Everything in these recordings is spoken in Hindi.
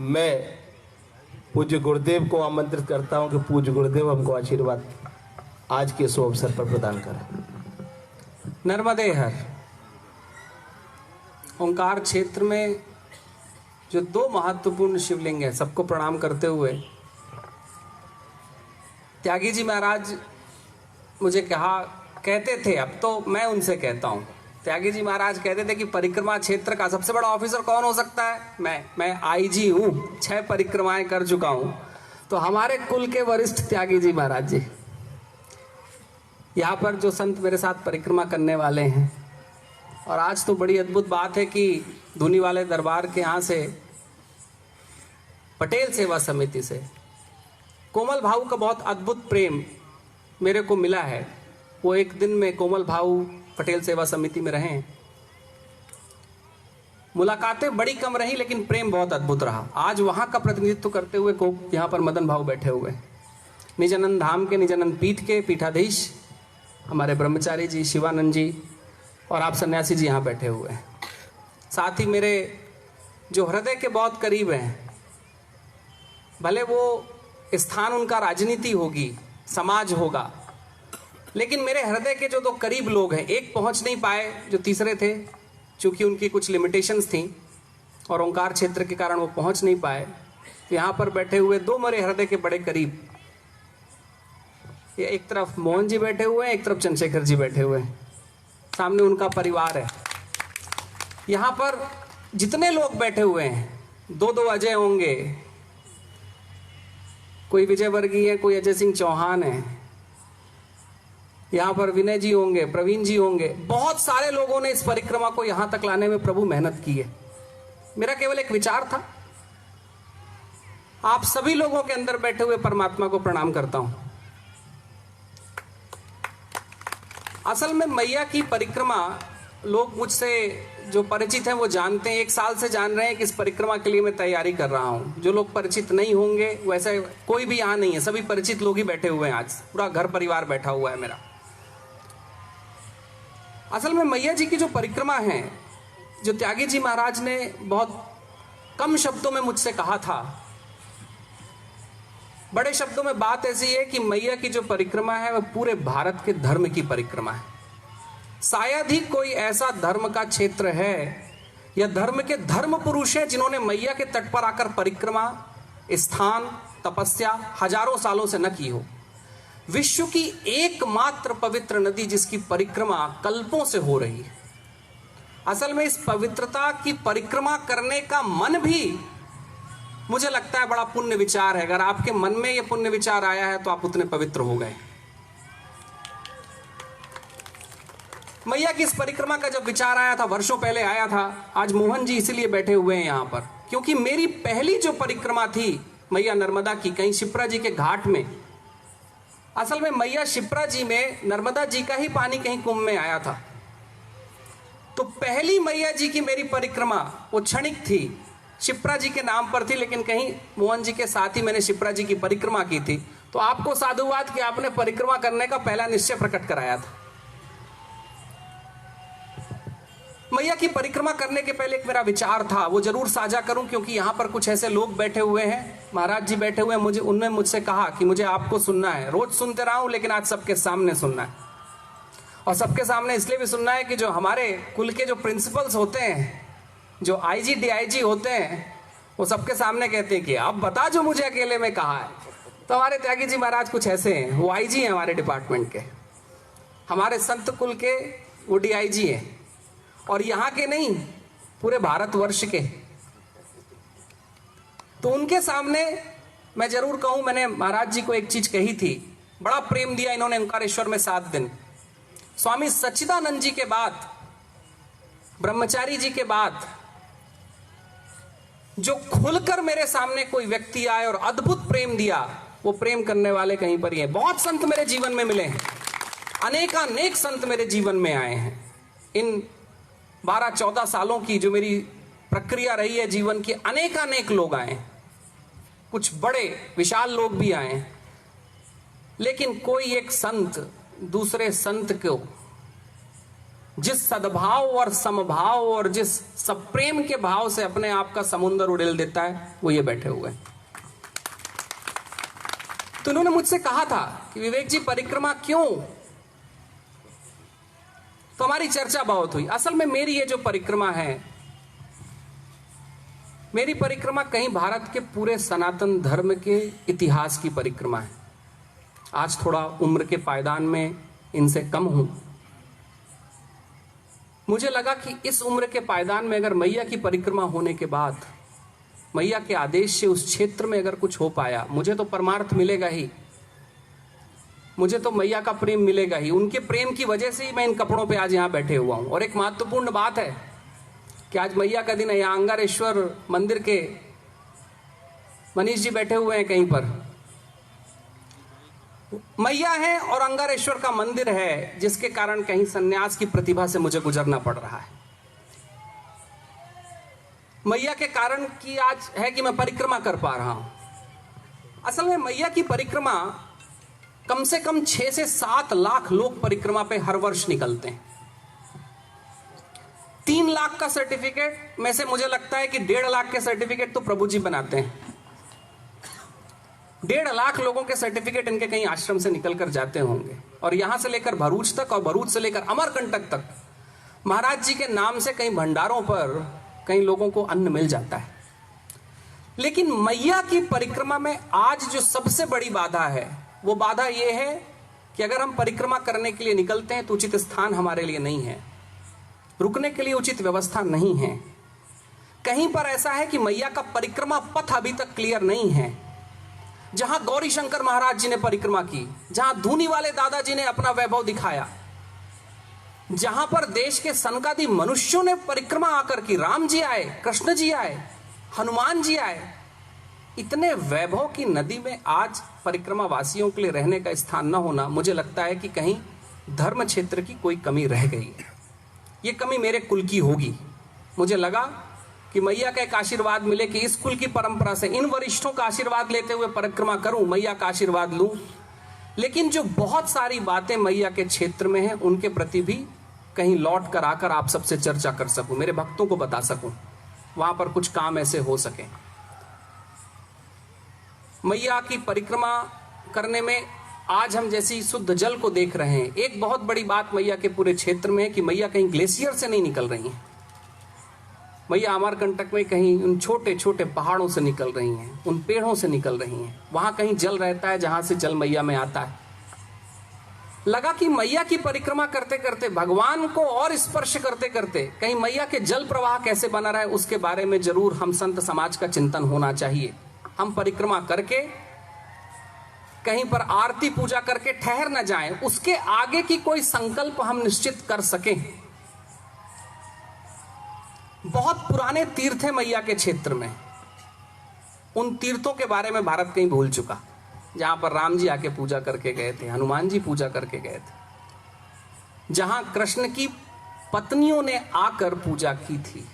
मैं पूज्य गुरुदेव को आमंत्रित करता हूं कि पूज्य गुरुदेव हमको आशीर्वाद आज के शुभ अवसर पर प्रदान करें। नर्मदे हर। ओंकार क्षेत्र में जो दो महत्वपूर्ण शिवलिंग है, सबको प्रणाम करते हुए त्यागी जी महाराज मुझे कहते थे, अब तो मैं उनसे कहता हूँ, त्यागी जी महाराज कहते थे कि परिक्रमा क्षेत्र का सबसे बड़ा ऑफिसर कौन हो सकता है? मैं आईजी हूँ, 6 परिक्रमाएं कर चुका हूँ। तो हमारे कुल के वरिष्ठ त्यागी जी महाराज जी, यहाँ पर जो संत मेरे साथ परिक्रमा करने वाले हैं, और आज तो बड़ी अद्भुत बात है कि धुनी वाले दरबार के यहाँ से पटेल सेवा समिति से कोमल भाऊ का बहुत अद्भुत प्रेम मेरे को मिला है। वो एक दिन में कोमल भाऊ पटेल सेवा समिति में रहे, मुलाकातें बड़ी कम रही लेकिन प्रेम बहुत अद्भुत रहा। आज वहाँ का प्रतिनिधित्व करते हुए को यहाँ पर मदन भाऊ बैठे हुए, निजानंद धाम के, निजानंद पीठ के पीठाधीश हमारे ब्रह्मचारी जी, शिवानंद जी, और आप सन्यासी जी यहाँ बैठे हुए हैं। साथ ही मेरे जो हृदय के बहुत करीब हैं, भले वो स्थान उनका राजनीति होगी, समाज होगा, लेकिन मेरे हृदय के जो दो करीब लोग हैं, एक पहुंच नहीं पाए, जो तीसरे थे, क्योंकि उनकी कुछ लिमिटेशंस थी और ओंकार क्षेत्र के कारण वो पहुंच नहीं पाए। तो यहाँ पर बैठे हुए दो मेरे हृदय के बड़े करीब, ये एक तरफ मोहन जी बैठे हुए हैं, एक तरफ चंद्रशेखर जी बैठे हुए हैं, सामने उनका परिवार है। यहाँ पर जितने लोग बैठे हुए हैं, दो दो अजय होंगे, कोई विजय वर्गीय है, कोई अजय सिंह चौहान है, यहाँ पर विनय जी होंगे, प्रवीण जी होंगे। बहुत सारे लोगों ने इस परिक्रमा को यहाँ तक लाने में प्रभु मेहनत की है। मेरा केवल एक विचार था, आप सभी लोगों के अंदर बैठे हुए परमात्मा को प्रणाम करता हूं। असल में मैया की परिक्रमा, लोग मुझसे जो परिचित हैं वो जानते हैं, 1 साल से जान रहे हैं कि इस परिक्रमा के लिए मैं तैयारी कर रहा हूं। जो लोग परिचित नहीं होंगे, वैसे कोई भी यहाँ नहीं है, सभी परिचित लोग ही बैठे हुए हैं। आज पूरा घर परिवार बैठा हुआ है मेरा। असल में मैया जी की जो परिक्रमा है, जो त्यागी जी महाराज ने बहुत कम शब्दों में मुझसे कहा था, बड़े शब्दों में बात ऐसी है कि मैया की जो परिक्रमा है वह पूरे भारत के धर्म की परिक्रमा है। शायद ही कोई ऐसा धर्म का क्षेत्र है या धर्म के धर्म पुरुष है जिन्होंने मैया के तट पर आकर परिक्रमा, स्थान, तपस्या हजारों सालों से न की हो। विश्व की एकमात्र पवित्र नदी जिसकी परिक्रमा कल्पों से हो रही है। असल में इस पवित्रता की परिक्रमा करने का मन भी मुझे लगता है बड़ा पुण्य विचार है। अगर आपके मन में यह पुण्य विचार आया है तो आप उतने पवित्र हो गए। मैया की इस परिक्रमा का जब विचार आया था, वर्षों पहले आया था। आज मोहन जी इसीलिए बैठे हुए हैं यहाँ पर, क्योंकि मेरी पहली जो परिक्रमा थी मैया नर्मदा की, कहीं शिप्रा जी के घाट में। असल में मैया शिप्रा जी में नर्मदा जी का ही पानी कहीं कुंभ में आया था। तो पहली मैया जी की मेरी परिक्रमा वो क्षणिक थी, शिप्रा जी के नाम पर थी, लेकिन कहीं मोहन जी के साथ ही मैंने शिप्रा जी की परिक्रमा की थी। तो आपको साधुवाद कि आपने परिक्रमा करने का पहला निश्चय प्रकट कराया था। मैया की परिक्रमा करने के पहले एक मेरा विचार था, वो जरूर साझा करूं, क्योंकि यहाँ पर कुछ ऐसे लोग बैठे हुए हैं, महाराज जी बैठे हुए हैं, उन्होंने मुझसे कहा कि मुझे आपको सुनना है। रोज सुनते रहा हूं, लेकिन आज सबके सामने सुनना है। और सबके सामने इसलिए भी सुनना है कि जो हमारे कुल के जो प्रिंसिपल्स होते हैं, जो आईजी डीआईजी होते हैं, वो सबके सामने कहते हैं कि आप बता जो मुझे अकेले में कहा है। तो हमारे त्यागी जी महाराज कुछ ऐसे हैं, वो आईजी हैं हमारे डिपार्टमेंट के, हमारे संत कुल के वो डीआईजी हैं, और यहाँ के नहीं, पूरे भारतवर्ष के। तो उनके सामने मैं जरूर कहूं, मैंने महाराज जी को एक चीज कही थी, बड़ा प्रेम दिया इन्होंने ओंकारेश्वर में 7 दिन। स्वामी सच्चिदानंद जी के बाद, ब्रह्मचारी जी के बाद जो खुलकर मेरे सामने कोई व्यक्ति आए और अद्भुत प्रेम दिया, वो प्रेम करने वाले कहीं पर ही हैं। बहुत संत मेरे जीवन में मिले हैं, अनेकानेक संत मेरे जीवन में आए हैं। इन 12-14 सालों की जो मेरी प्रक्रिया रही है जीवन की, अनेकानेक लोग आए, कुछ बड़े विशाल लोग भी आए, लेकिन कोई एक संत दूसरे संत को जिस सद्भाव और समभाव और जिस सप्रेम के भाव से अपने आप का समुंदर उड़ेल देता है, वो ये बैठे हुए हैं। तो उन्होंने मुझसे कहा था कि विवेक जी परिक्रमा क्यों? तो हमारी चर्चा बहुत हुई। असल में मेरी ये जो परिक्रमा है, मेरी परिक्रमा कहीं भारत के पूरे सनातन धर्म के इतिहास की परिक्रमा है। आज थोड़ा उम्र के पायदान में इनसे कम हूं। मुझे लगा कि इस उम्र के पायदान में अगर मैया की परिक्रमा होने के बाद मैया के आदेश से उस क्षेत्र में अगर कुछ हो पाया, मुझे तो परमार्थ मिलेगा ही, मुझे तो मैया का प्रेम मिलेगा ही। उनके प्रेम की वजह से ही मैं इन कपड़ों पे आज यहाँ बैठे हुआ हूं। और एक महत्वपूर्ण बात है कि आज मैया का दिन है। यहाँ अंगारेश्वर मंदिर के मनीष जी बैठे हुए हैं कहीं पर। मैया है और अंगारेश्वर का मंदिर है, जिसके कारण कहीं सन्यास की प्रतिभा से मुझे गुजरना पड़ रहा है। मैया के कारण की आज है कि मैं परिक्रमा कर पा रहा हूं। असल में मैया की परिक्रमा कम से कम 6 से 7 लाख लोग परिक्रमा पे हर वर्ष निकलते हैं। 3 लाख का सर्टिफिकेट में से मुझे लगता है कि 1.5 लाख के सर्टिफिकेट तो प्रभु जी बनाते हैं। 1.5 लाख लोगों के सर्टिफिकेट इनके कहीं आश्रम से निकलकर जाते होंगे। और यहां से लेकर भरूच तक और भरूच से लेकर अमरकंटक तक महाराज जी के नाम से कई भंडारों पर कई लोगों को अन्न मिल जाता है। लेकिन मैया की परिक्रमा में आज जो सबसे बड़ी बाधा है, वो बाधा यह है कि अगर हम परिक्रमा करने के लिए निकलते हैं तो उचित स्थान हमारे लिए नहीं है, रुकने के लिए उचित व्यवस्था नहीं है। कहीं पर ऐसा है कि मैया का परिक्रमा पथ अभी तक क्लियर नहीं है। जहां गौरी शंकर महाराज जी ने परिक्रमा की, जहां धूनी वाले दादाजी ने अपना वैभव दिखाया, जहां पर देश के सनकादि मनुष्यों ने परिक्रमा आकर की, राम जी आए, कृष्ण जी आए, हनुमान जी आए, इतने वैभव की नदी में आज परिक्रमा वासियों के लिए रहने का स्थान न होना, मुझे लगता है कि कहीं धर्म क्षेत्र की कोई कमी रह गई है। ये कमी मेरे कुल की होगी। मुझे लगा कि मैया का एक आशीर्वाद मिले कि इस कुल की परंपरा से इन वरिष्ठों का आशीर्वाद लेते हुए परिक्रमा करूं, मैया का आशीर्वाद लूं। लेकिन जो बहुत सारी बातें मैया के क्षेत्र में हैं, उनके प्रति भी कहीं लौट कर आकर आप सबसे चर्चा कर सकूं, मेरे भक्तों को बता सकूं, वहां पर कुछ काम ऐसे हो सके। मैया की परिक्रमा करने में आज हम जैसी शुद्ध जल को देख रहे हैं। एक बहुत बड़ी बात मैया के पूरे क्षेत्र में है कि मैया कहीं ग्लेशियर से नहीं निकल रही हैं। मैया अमरकंटक में कहीं उन छोटे छोटे पहाड़ों से निकल रही हैं, उन पेड़ों से निकल रही हैं। वहां कहीं जल रहता है जहां से जल मैया में आता है। लगा कि मैया की परिक्रमा करते करते, भगवान को और स्पर्श करते करते कहीं मैया के जल प्रवाह कैसे बना रहे, उसके बारे में जरूर हम संत समाज का चिंतन होना चाहिए। हम परिक्रमा करके कहीं पर आरती पूजा करके ठहर न जाएं, उसके आगे की कोई संकल्प हम निश्चित कर सकें। बहुत पुराने तीर्थ है मैया के क्षेत्र में। उन तीर्थों के बारे में भारत कहीं भूल चुका, जहां पर राम जी आके पूजा करके गए थे, हनुमान जी पूजा करके गए थे, जहां कृष्ण की पत्नियों ने आकर पूजा की थी,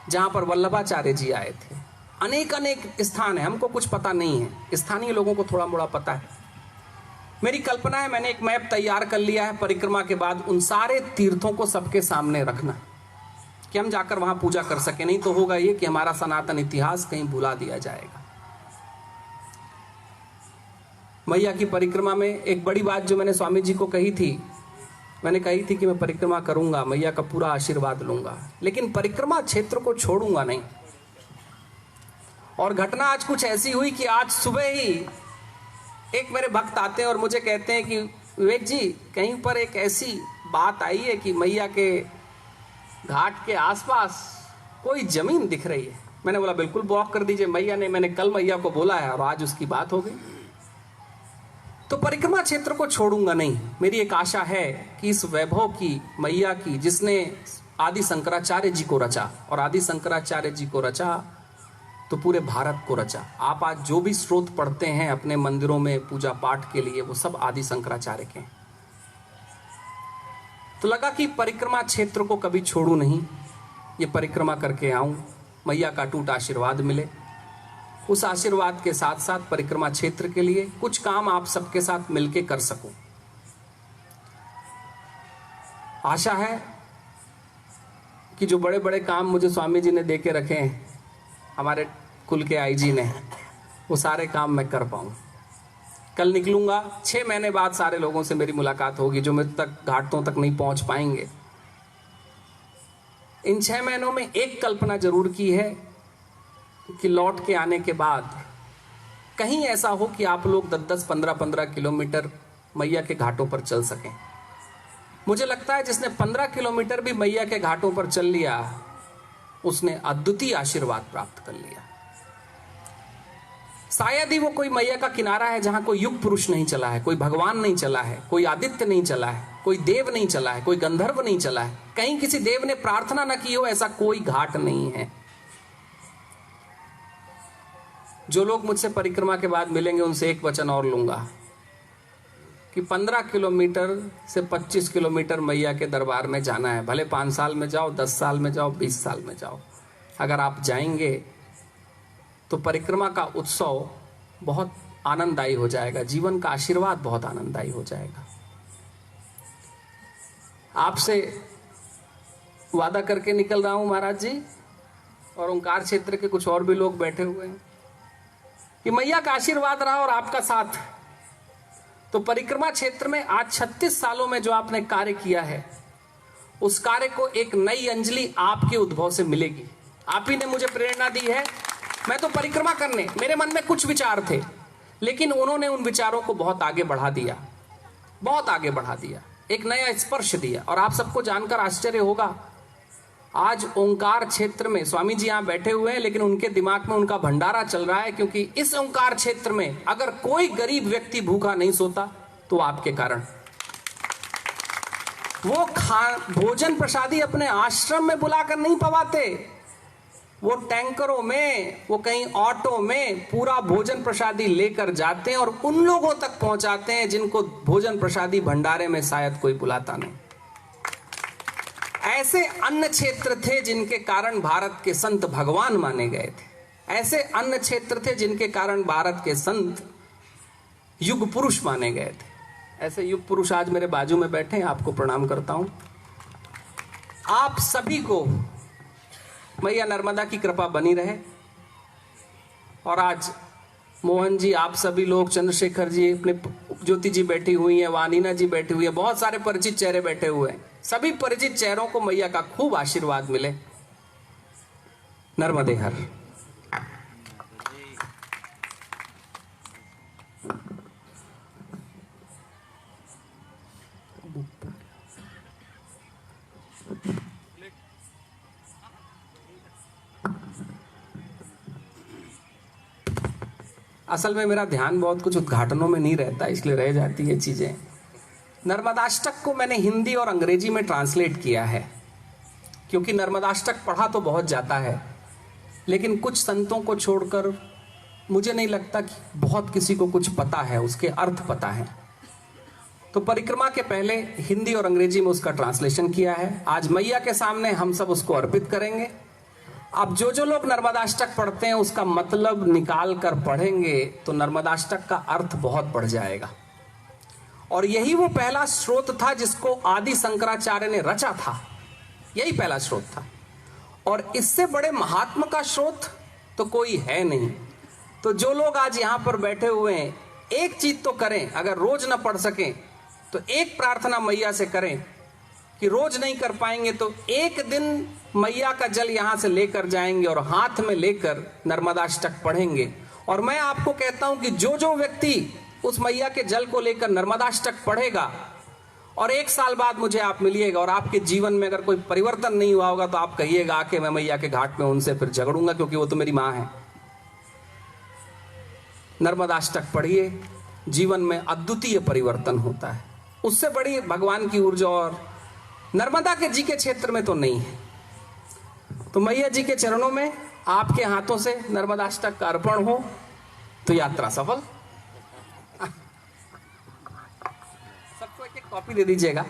जहां पर वल्लभाचार्य जी आए थे। अनेक अनेक स्थान है, हमको कुछ पता नहीं है, स्थानीय लोगों को थोड़ा मोड़ा पता है। मेरी कल्पना है, मैंने एक मैप तैयार कर लिया है परिक्रमा के बाद उन सारे तीर्थों को सबके सामने रखना, कि हम जाकर वहां पूजा कर सके। नहीं तो होगा ये कि हमारा सनातन इतिहास कहीं भुला दिया जाएगा। मैया की परिक्रमा में एक बड़ी बात जो मैंने स्वामी जी को कही थी, मैंने कही थी कि मैं परिक्रमा करूंगा, मैया का पूरा आशीर्वाद लूंगा, लेकिन परिक्रमा क्षेत्र को छोड़ूंगा नहीं। और घटना आज कुछ ऐसी हुई कि आज सुबह ही एक मेरे भक्त आते हैं और मुझे कहते हैं कि विवेक जी, कहीं पर एक ऐसी बात आई है कि मैया के घाट के आसपास कोई जमीन दिख रही है। मैंने बोला बिल्कुल ब्लॉक कर दीजिए, मैया ने, मैंने कल मैया को बोला है और आज उसकी बात हो गई। तो परिक्रमा क्षेत्र को छोड़ूंगा नहीं। मेरी एक आशा है कि इस वैभव की, मैया की, जिसने आदि शंकराचार्य जी को रचा, और आदि शंकराचार्य जी को रचा तो पूरे भारत को रचा। आप आज जो भी स्रोत पढ़ते हैं अपने मंदिरों में पूजा पाठ के लिए, वो सब आदि शंकराचार्य के हैं। तो लगा कि परिक्रमा क्षेत्र को कभी छोड़ू नहीं, ये परिक्रमा करके आऊं, मैया का टूट आशीर्वाद मिले। उस आशीर्वाद के साथ साथ परिक्रमा क्षेत्र के लिए कुछ काम आप सबके साथ मिलके कर सकूं। आशा है कि जो बड़े बड़े काम मुझे स्वामी जी ने दे के रखे हैं, हमारे कुल के आईजी ने, वो सारे काम मैं कर पाऊँ। कल निकलूँगा, 6 महीने बाद सारे लोगों से मेरी मुलाकात होगी जो मेरे तक घाटों तक नहीं पहुँच पाएंगे। इन 6 महीनों में एक कल्पना जरूर की है कि लौट के आने के बाद कहीं ऐसा हो कि आप लोग 10-10, 15-15 किलोमीटर मैया के घाटों पर चल सकें। मुझे लगता है जिसने 15 किलोमीटर भी मैया के घाटों पर चल लिया, उसने अद्वितीय आशीर्वाद प्राप्त कर लिया। शायद ही वो कोई मैया का किनारा है जहां कोई युग पुरुष नहीं चला है, कोई भगवान नहीं चला है, कोई आदित्य नहीं चला है, कोई देव नहीं चला है, कोई गंधर्व नहीं चला है, कहीं किसी देव ने प्रार्थना न की हो, ऐसा कोई घाट नहीं है। जो लोग मुझसे परिक्रमा के बाद मिलेंगे उनसे एक वचन और लूंगा कि 15 किलोमीटर से 25 किलोमीटर मैया के दरबार में जाना है। भले 5 साल में जाओ, 10 साल में जाओ, 20 साल में जाओ, अगर आप जाएंगे तो परिक्रमा का उत्सव बहुत आनंददायी हो जाएगा, जीवन का आशीर्वाद बहुत आनंददायी हो जाएगा। आपसे वादा करके निकल रहा हूं महाराज जी, और ओंकार क्षेत्र के कुछ और भी लोग बैठे हुए हैं, कि मैया का आशीर्वाद रहा और आपका साथ, तो परिक्रमा क्षेत्र में आज 36 सालों में जो आपने कार्य किया है, उस कार्य को एक नई अंजलि आपके उद्भव से मिलेगी। आप ही ने मुझे प्रेरणा दी है। मैं तो परिक्रमा करने, मेरे मन में कुछ विचार थे, लेकिन उन्होंने उन विचारों को बहुत आगे बढ़ा दिया, बहुत आगे बढ़ा दिया, एक नया स्पर्श दिया। और आप सबको जानकर आश्चर्य होगा, आज ओंकार क्षेत्र में स्वामी जी यहां बैठे हुए हैं, लेकिन उनके दिमाग में उनका भंडारा चल रहा है, क्योंकि इस ओंकार क्षेत्र में अगर कोई गरीब व्यक्ति भूखा नहीं सोता तो आपके कारण। वो भोजन प्रसादी अपने आश्रम में बुलाकर नहीं पवाते, वो टैंकरों में, वो कहीं ऑटो में पूरा भोजन प्रसादी लेकर जाते हैं और उन लोगों तक पहुंचाते हैं जिनको भोजन प्रसादी भंडारे में शायद कोई बुलाता नहीं। ऐसे अन्य क्षेत्र थे जिनके कारण भारत के संत भगवान माने गए थे। ऐसे अन्य क्षेत्र थे जिनके कारण भारत के संत युग पुरुष माने गए थे। ऐसे युग पुरुष आज मेरे बाजू में बैठे हैं, आपको प्रणाम करता हूं। आप सभी को मैया नर्मदा की कृपा बनी रहे। और आज मोहन जी, आप सभी लोग, चंद्रशेखर जी, अपने ज्योति जी बैठी हुई हैं, वानीना जी बैठी हुई है, बहुत सारे परिचित चेहरे बैठे हुए हैं। सभी परिचित चेहरों को मैया का खूब आशीर्वाद मिले। नर्मदे हर। असल में मेरा ध्यान बहुत कुछ उद्घाटनों में नहीं रहता, इसलिए रह जाती है चीजें। नर्मदाष्टक को मैंने हिंदी और अंग्रेजी में ट्रांसलेट किया है, क्योंकि नर्मदाष्टक पढ़ा तो बहुत जाता है, लेकिन कुछ संतों को छोड़कर मुझे नहीं लगता कि बहुत किसी को कुछ पता है, उसके अर्थ पता है। तो परिक्रमा के पहले हिंदी और अंग्रेजी में उसका ट्रांसलेशन किया है। आज मैया के सामने हम सब उसको अर्पित करेंगे। अब जो लोग नर्मदाष्टक पढ़ते हैं उसका मतलब निकाल कर पढ़ेंगे तो नर्मदाष्टक का अर्थ बहुत बढ़ जाएगा। और यही वो पहला स्रोत था जिसको आदि शंकराचार्य ने रचा था, यही पहला स्रोत था। और इससे बड़े महात्मा का स्रोत तो कोई है नहीं। तो जो लोग आज यहाँ पर बैठे हुए हैं, एक चीज तो करें, अगर रोज ना पढ़ सकें तो एक प्रार्थना मैया से करें कि रोज नहीं कर पाएंगे तो एक दिन मैया का जल यहां से लेकर जाएंगे और हाथ में लेकर नर्मदाष्टक पढ़ेंगे। और मैं आपको कहता हूं कि जो व्यक्ति उस मैया के जल को लेकर नर्मदाष्टक पढ़ेगा और 1 साल बाद मुझे आप मिलिएगा और आपके जीवन में अगर कोई परिवर्तन नहीं हुआ होगा तो आप कहिएगा आके मैं मैया के घाट में उनसे फिर झगड़ूंगा, क्योंकि वो तो मेरी माँ है। नर्मदाष्टक पढ़िए, जीवन में अद्वितीय परिवर्तन होता है। उससे बड़ी भगवान की ऊर्जा और नर्मदा के जी के क्षेत्र में तो नहीं है। तो मैया जी के चरणों में आपके हाथों से नर्मदाष्टक का अर्पण हो तो यात्रा सफल। सबको एक कॉपी दे दीजिएगा।